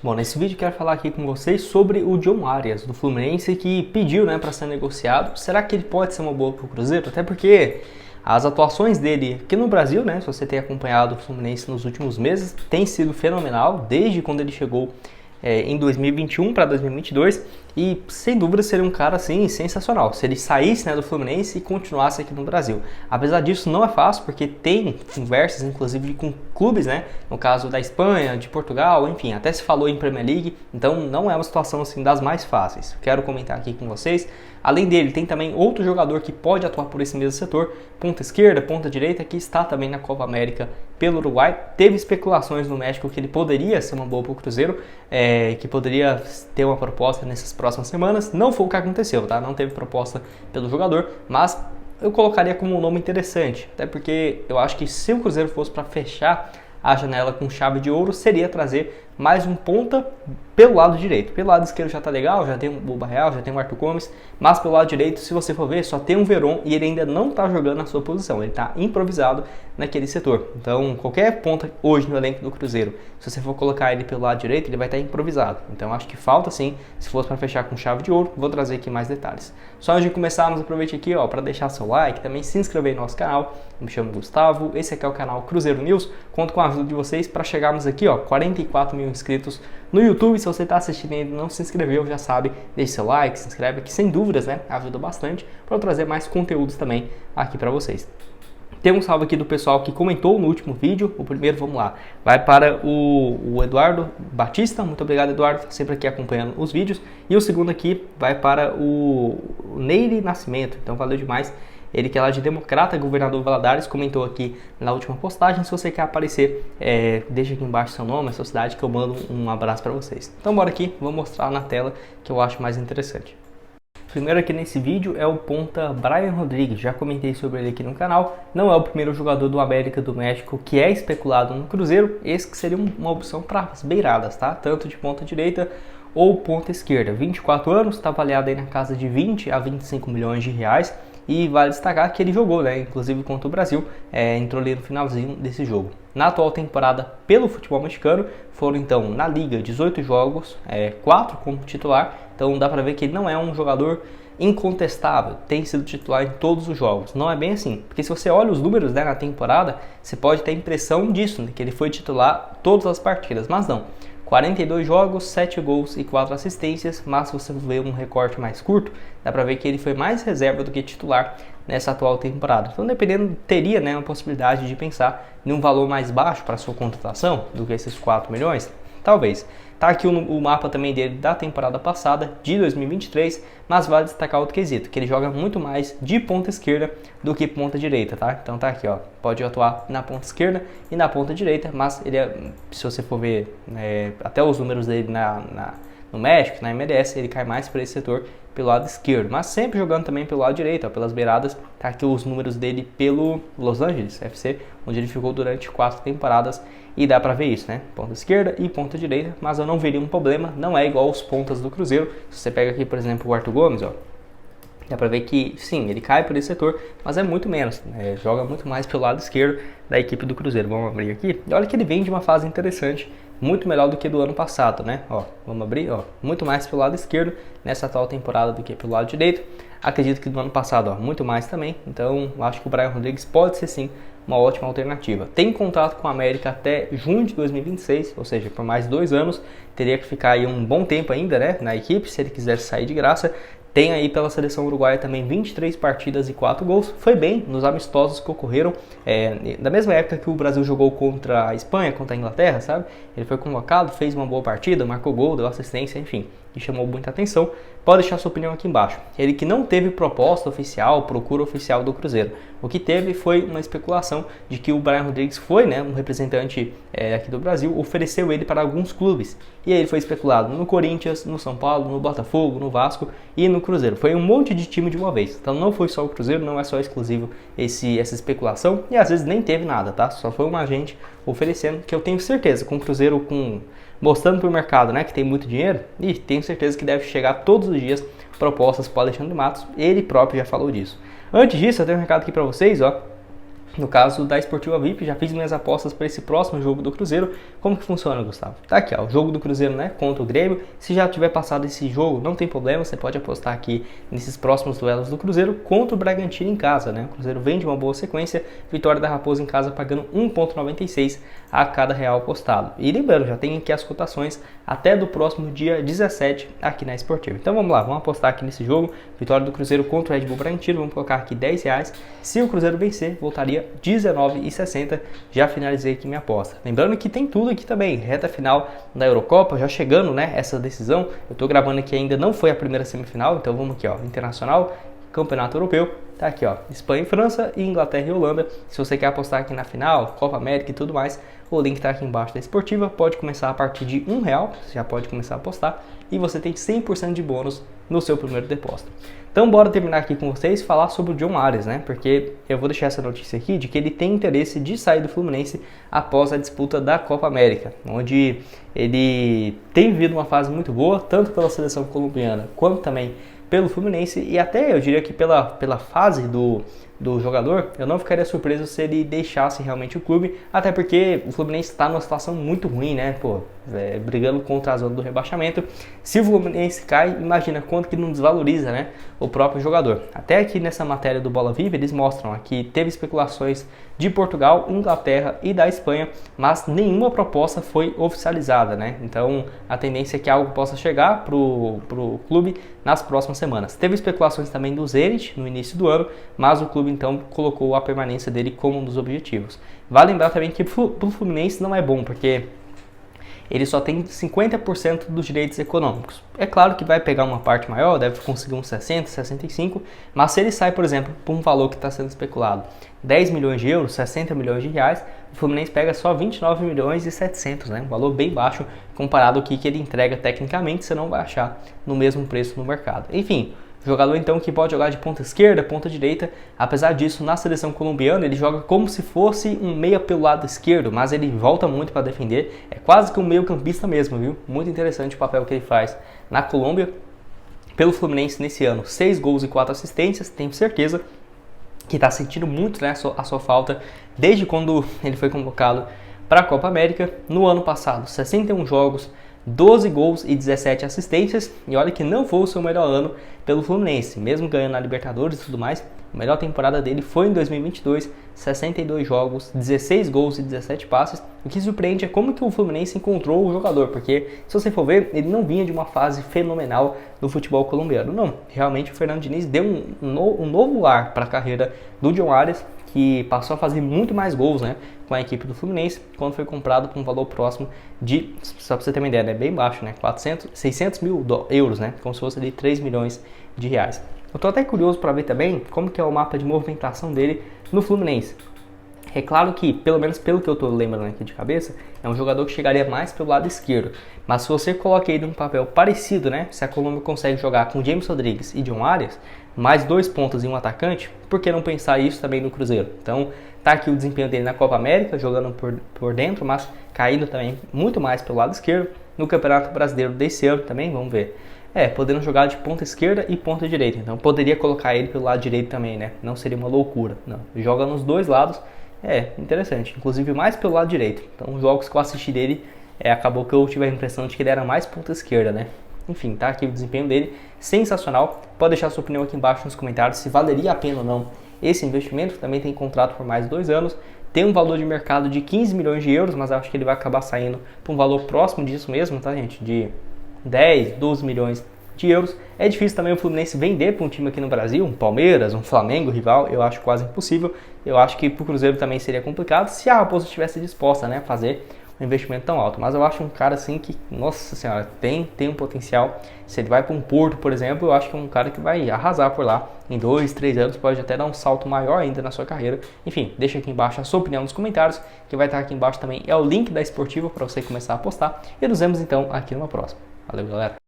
Bom, nesse vídeo eu quero falar aqui com vocês sobre o John Arias, do Fluminense, que pediu, para ser negociado. Será que ele pode ser uma boa para o Cruzeiro? Até porque as atuações dele aqui no Brasil, se você tem acompanhado o Fluminense nos últimos meses, tem sido fenomenal, desde quando ele chegou em 2021 para 2022, e sem dúvida seria um cara assim sensacional se ele saísse do Fluminense e continuasse aqui no Brasil. Apesar disso, não é fácil, porque tem conversas inclusive com clubes, no caso da Espanha, de Portugal, enfim, até se falou em Premier League, então não é uma situação assim das mais fáceis. Quero comentar aqui com vocês. Além dele, tem também outro jogador que pode atuar por esse mesmo setor, ponta esquerda, ponta direita, que está também na Copa América pelo Uruguai. Teve especulações no México que ele poderia ser uma boa para o Cruzeiro, que poderia ter uma proposta nessas próximas semanas. Não foi o que aconteceu, tá? Não teve proposta pelo jogador, mas eu colocaria como um nome interessante, até porque eu acho que se o Cruzeiro fosse para fechar a janela com chave de ouro, seria trazer mais um ponta pelo lado direito. Pelo lado esquerdo já tá legal, já tem o Boba Real, já tem o Arthur Gomes, mas pelo lado direito, se você for ver, só tem um Veron e ele ainda não tá jogando na sua posição, ele tá improvisado naquele setor. Então, qualquer ponta hoje no elenco do Cruzeiro, se você for colocar ele pelo lado direito, ele vai estar improvisado. Então, acho que falta sim, se fosse para fechar com chave de ouro, vou trazer aqui mais detalhes. Só antes de começarmos, aproveite aqui, para deixar seu like, também se inscrever no nosso canal. Eu me chamo Gustavo, esse aqui é o canal Cruzeiro News. Conto com a ajuda de vocês para chegarmos aqui, 44 mil inscritos no YouTube. Se você está assistindo e ainda não se inscreveu, já sabe, deixe seu like, se inscreve, que sem dúvidas, ajuda bastante para eu trazer mais conteúdos também aqui para vocês. Tem um salve aqui do pessoal que comentou no último vídeo. O primeiro, vamos lá, vai para o Eduardo Batista. Muito obrigado, Eduardo, tá sempre aqui acompanhando os vídeos. E o segundo aqui vai para o Neire Nascimento. Então valeu demais. Ele que é lá de Democrata, governador Valadares, comentou aqui na última postagem. Se você quer aparecer, deixa aqui embaixo seu nome, a sua cidade, que eu mando um abraço para vocês. Então bora aqui, vou mostrar na tela que eu acho mais interessante. Primeiro aqui nesse vídeo é o ponta Brian Rodrigues, já comentei sobre ele aqui no canal. Não é o primeiro jogador do América do México que é especulado no Cruzeiro. Esse que seria uma opção para as beiradas, tá? Tanto de ponta direita ou ponta esquerda. 24 anos, está avaliado aí na casa de 20 a 25 milhões de reais. E vale destacar que ele jogou, inclusive contra o Brasil, entrou ali no finalzinho desse jogo. Na atual temporada pelo futebol mexicano, foram então na Liga 18 jogos, 4 como titular, então dá para ver que ele não é um jogador incontestável, tem sido titular em todos os jogos. Não é bem assim, porque se você olha os números na temporada, você pode ter a impressão disso, que ele foi titular todas as partidas, mas não. 42 jogos, 7 gols e 4 assistências, mas se você ver um recorte mais curto, dá pra ver que ele foi mais reserva do que titular nessa atual temporada. Então, dependendo, teria uma possibilidade de pensar em um valor mais baixo para sua contratação do que esses 4 milhões? Talvez. Tá aqui o mapa também dele da temporada passada, de 2023, mas vale destacar outro quesito, que ele joga muito mais de ponta esquerda do que ponta direita, tá? Então tá aqui, pode atuar na ponta esquerda e na ponta direita, mas ele se você for ver até os números dele no México, na MLS, ele cai mais para esse setor pelo lado esquerdo, mas sempre jogando também pelo lado direito, pelas beiradas. Tá aqui os números dele pelo Los Angeles FC, onde ele ficou durante 4 temporadas, e dá pra ver isso, ponta esquerda e ponta direita, mas eu não veria um problema, não é igual os pontas do Cruzeiro. Se você pega aqui, por exemplo, o Arthur Gomes, dá pra ver que sim, ele cai por esse setor, mas é muito menos, joga muito mais pelo lado esquerdo da equipe do Cruzeiro. Vamos abrir aqui, e olha que ele vem de uma fase interessante, muito melhor do que do ano passado, vamos abrir, muito mais pelo lado esquerdo nessa atual temporada do que pelo lado direito. Acredito que do ano passado, muito mais também, então acho que o Brian Rodrigues pode ser sim uma ótima alternativa. Tem contrato com a América até junho de 2026, ou seja, por mais 2 anos, teria que ficar aí um bom tempo ainda, na equipe, se ele quisesse sair de graça. Tem aí pela seleção uruguaia também 23 partidas e 4 gols. Foi bem nos amistosos que ocorreram da mesma época que o Brasil jogou contra a Espanha, contra a Inglaterra, sabe? Ele foi convocado, fez uma boa partida, marcou gol, deu assistência, enfim, e chamou muita atenção. Pode deixar sua opinião aqui embaixo. Ele que não teve proposta oficial, procura oficial do Cruzeiro. O que teve foi uma especulação de que o Brian Rodrigues foi, um representante aqui do Brasil, ofereceu ele para alguns clubes. E aí ele foi especulado no Corinthians, no São Paulo, no Botafogo, no Vasco e no Cruzeiro. Foi um monte de time de uma vez. Então não foi só o Cruzeiro, não é só exclusivo essa especulação. E às vezes nem teve nada, tá? Só foi um agente oferecendo, que eu tenho certeza, com o Cruzeiro mostrando para o mercado, que tem muito dinheiro, e tenho certeza que deve chegar todos os dias propostas para o Alexandre Matos. Ele próprio já falou disso. Antes disso, eu tenho um recado aqui para vocês, No caso da Esportiva VIP, já fiz minhas apostas para esse próximo jogo do Cruzeiro. Como que funciona, Gustavo? Tá aqui, ó, o jogo do Cruzeiro, né, contra o Grêmio. Se já tiver passado esse jogo, não tem problema, você pode apostar aqui nesses próximos duelos do Cruzeiro contra o Bragantino em casa, né? O Cruzeiro vem de uma boa sequência, vitória da Raposa em casa pagando 1,96 a cada real apostado. E lembrando, já tem aqui as cotações até do próximo dia 17 aqui na Esportiva. Então vamos lá, vamos apostar aqui nesse jogo, vitória do Cruzeiro contra o Red Bull Bragantino, vamos colocar aqui R$10. Se o Cruzeiro vencer, voltaria R$19,60. Já finalizei aqui minha aposta. Lembrando que tem tudo aqui também, reta final da Eurocopa, já chegando, né, essa decisão. Eu tô gravando aqui, ainda não foi a primeira semifinal, então vamos aqui, ó, Internacional, Campeonato Europeu, tá aqui, ó, Espanha e França, e Inglaterra e Holanda. Se você quer apostar aqui na final, Copa América e tudo mais, o link tá aqui embaixo da Esportiva, pode começar a partir de R$1, você já pode começar a apostar, e você tem 100% de bônus no seu primeiro depósito. Então bora terminar aqui com vocês e falar sobre o John Arias, né? Porque eu vou deixar essa notícia aqui de que ele tem interesse de sair do Fluminense após a disputa da Copa América, onde ele tem vivido uma fase muito boa, tanto pela seleção colombiana quanto também pelo Fluminense, e até eu diria que pela fase do jogador, eu não ficaria surpreso se ele deixasse realmente o clube, até porque o Fluminense está numa situação muito ruim, né? Brigando contra a zona do rebaixamento. Se o Fluminense cai, imagina quanto que não desvaloriza, né, o próprio jogador. Até aqui nessa matéria do Bola Viva, eles mostram aqui, teve especulações de Portugal, Inglaterra e da Espanha, mas nenhuma proposta foi oficializada, né? Então a tendência é que algo possa chegar pro clube nas próximas semanas. Teve especulações também do Zenit no início do ano, mas o clube então colocou a permanência dele como um dos objetivos. Vale lembrar também que pro Fluminense não é bom, porque ele só tem 50% dos direitos econômicos. É claro que vai pegar uma parte maior, deve conseguir uns 60, 65, mas se ele sai, por exemplo, por um valor que está sendo especulado, 10 milhões de euros, 60 milhões de reais, o Fluminense pega só 29 milhões e 700, né? Um valor bem baixo comparado ao que ele entrega tecnicamente, você não vai achar no mesmo preço no mercado. Enfim, jogador então que pode jogar de ponta esquerda, ponta direita. Apesar disso, na seleção colombiana ele joga como se fosse um meia pelo lado esquerdo, mas ele volta muito para defender. É quase que um meio campista mesmo, viu? Muito interessante o papel que ele faz na Colômbia. Pelo Fluminense nesse ano, 6 gols e 4 assistências. Tenho certeza que está sentindo muito, né, a sua falta desde quando ele foi convocado para a Copa América. No ano passado, 61 jogos, 12 gols e 17 assistências, e olha que não foi o seu melhor ano pelo Fluminense, mesmo ganhando a Libertadores e tudo mais. A melhor temporada dele foi em 2022, 62 jogos, 16 gols e 17 passes. O que surpreende é como que o Fluminense encontrou o jogador, porque se você for ver, ele não vinha de uma fase fenomenal no futebol colombiano. Não, realmente o Fernando Diniz deu um novo ar para a carreira do John Arias, que passou a fazer muito mais gols, né, com a equipe do Fluminense, quando foi comprado com um valor próximo de, só para você ter uma ideia, né, bem baixo, né, 600 mil euros, né, como se fosse ali 3 milhões de reais. Eu tô até curioso para ver também como que é o mapa de movimentação dele no Fluminense. É claro que, pelo menos pelo que eu tô lembrando aqui de cabeça, é um jogador que chegaria mais pelo lado esquerdo. Mas se você coloca ele num papel parecido, né, se a Colômbia consegue jogar com James Rodrigues e John Arias, mais 2 pontas e um atacante, por que não pensar isso também no Cruzeiro? Então, tá aqui o desempenho dele na Copa América, jogando por dentro, mas caindo também muito mais pelo lado esquerdo. No Campeonato Brasileiro desse ano também, vamos ver. Podendo jogar de ponta esquerda e ponta direita. Então, poderia colocar ele pelo lado direito também, né? Não seria uma loucura. Não, joga nos dois lados. Interessante. Inclusive mais pelo lado direito. Então, os jogos que eu assisti dele, acabou que eu tive a impressão de que ele era mais ponta esquerda, né? Enfim, tá aqui o desempenho dele. Sensacional. Pode deixar sua opinião aqui embaixo nos comentários se valeria a pena ou não esse investimento. Também tem contrato por mais 2 anos. Tem um valor de mercado de 15 milhões de euros, mas acho que ele vai acabar saindo por um valor próximo disso mesmo, tá, gente? De 10, 12 milhões de euros. É difícil também o Fluminense vender para um time aqui no Brasil, um Palmeiras, um Flamengo rival, eu acho quase impossível. Eu acho que para o Cruzeiro também seria complicado se a Raposa estivesse disposta, né, a fazer um investimento tão alto. Mas eu acho um cara assim que, nossa senhora, tem um potencial. Se ele vai para um Porto, por exemplo, eu acho que é um cara que vai arrasar por lá. Em 2, 3 anos pode até dar um salto maior ainda na sua carreira. Enfim, deixa aqui embaixo a sua opinião nos comentários, que vai estar aqui embaixo também é o link da Esportiva para você começar a apostar. E nos vemos então aqui numa próxima. Valeu, galera!